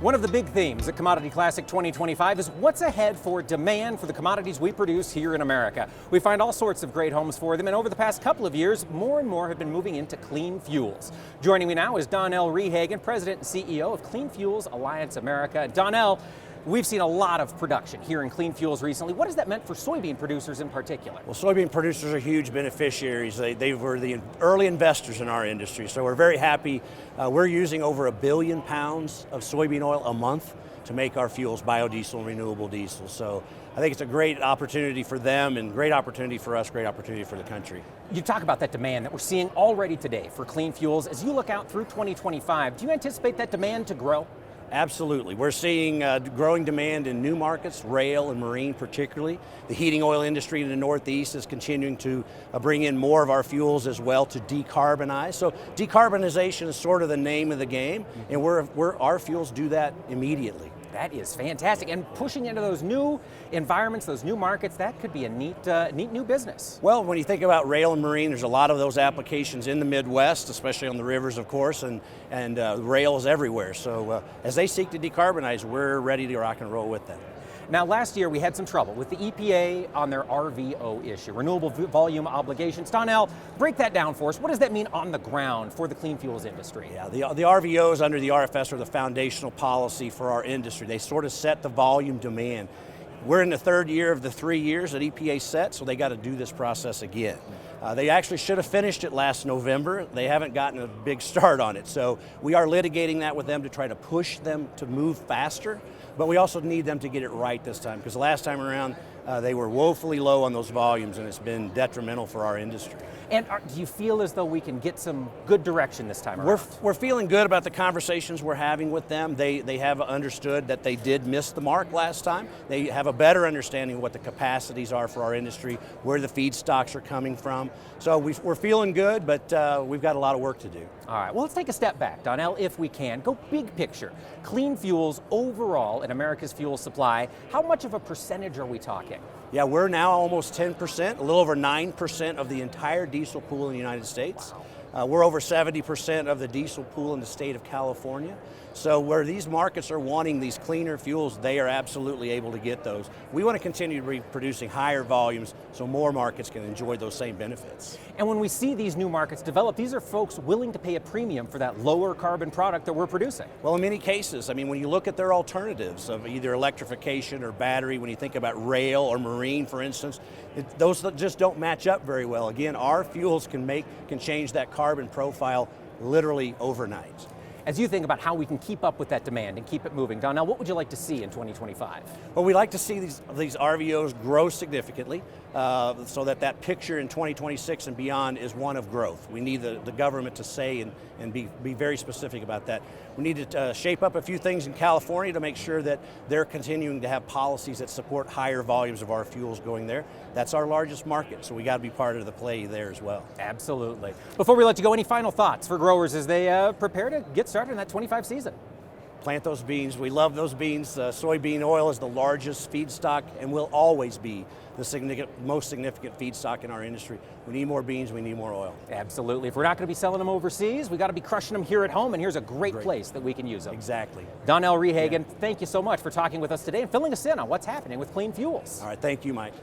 One of the big themes at Commodity Classic 2025 is what's ahead for demand for the commodities we produce here in America. We find all sorts of great homes for them, and over the past couple of years, more and more have been moving into clean fuels. Joining me now is DONNELL REHAGEN, President and CEO of Clean Fuels Alliance America. DONNELL, we've seen a lot of production here in clean fuels recently. What has that meant for soybean producers in particular? Well, soybean producers are huge beneficiaries. They were the early investors in our industry, so we're very happy. We're using over 1 billion pounds of soybean oil a month to make our fuels, biodiesel and renewable diesel. So I think it's a great opportunity for them and great opportunity for us, great opportunity for the country. You talk about that demand that we're seeing already today for clean fuels. As you look out through 2025, do you anticipate that demand to grow? Absolutely. We're seeing growing demand in new markets, rail and marine particularly. The heating oil industry in the Northeast is continuing to bring in more of our fuels as well to decarbonize. So decarbonization is sort of the name of the game, and our fuels do that immediately. That is fantastic, and pushing into those new environments, those new markets, that could be a neat new business. Well, when you think about rail and marine, there's a lot of those applications in the Midwest, especially on the rivers, of course, and rail is everywhere. So as they seek to decarbonize, we're ready to rock and roll with them. Now, last year we had some trouble with the EPA on their RVO issue, renewable volume obligations. DONNELL, break that down for us. What does that mean on the ground for the clean fuels industry? Yeah, the RVOs under the RFS are the foundational policy for our industry. They sort of set the volume demand. We're in the third year of the 3 years that EPA set, so they got to do this process again. They actually should have finished it last November. They haven't gotten a big start on it. So we are litigating that with them to try to push them to move faster, but we also need them to get it right this time, because the last time around they were woefully low on those volumes, and it's been detrimental for our industry. And do you feel as though we can get some good direction this time around? We're feeling good about the conversations we're having with them. They have understood that they did miss the mark last time. They have a better understanding of what the capacities are for our industry, where the feedstocks are coming from. So we're feeling good, but we've got a lot of work to do. All right, well, let's take a step back, DONNELL, if we can. Go big picture. Clean fuels overall in America's fuel supply, how much of a percentage are we talking? Yeah, we're now almost 10%, a little over 9% of the entire diesel pool in the United States. Wow. We're over 70% of the diesel pool in the state of California. So where these markets are wanting these cleaner fuels, they are absolutely able to get those. We want to continue to be producing higher volumes so more markets can enjoy those same benefits. And when we see these new markets develop, these are folks willing to pay a premium for that lower carbon product that we're producing. Well, in many cases, I mean, when you look at their alternatives of either electrification or battery, when you think about rail or marine, for instance, those just don't match up very well. Again, our fuels can change that carbon profile literally overnight. As you think about how we can keep up with that demand and keep it moving, DONNELL, what would you like to see in 2025? Well, we'd like to see these RVOs grow significantly so that picture in 2026 and beyond is one of growth. We need the government to say and be very specific about that. We need to shape up a few things in California to make sure that they're continuing to have policies that support higher volumes of our fuels going there. That's our largest market, so we got to be part of the play there as well. Absolutely. Before we let you go, any final thoughts for growers as they prepare to get started in that 25 season? Plant those beans. We love those beans. Soybean oil is the largest feedstock and will always be the most significant feedstock in our industry. We need more beans, we need more oil. Absolutely. If we're not going to be selling them overseas, we got to be crushing them here at home, and here's a great place that we can use them. Exactly. DONNELL REHAGEN, thank you so much for talking with us today and filling us in on what's happening with clean fuels. All right, thank you, Mike.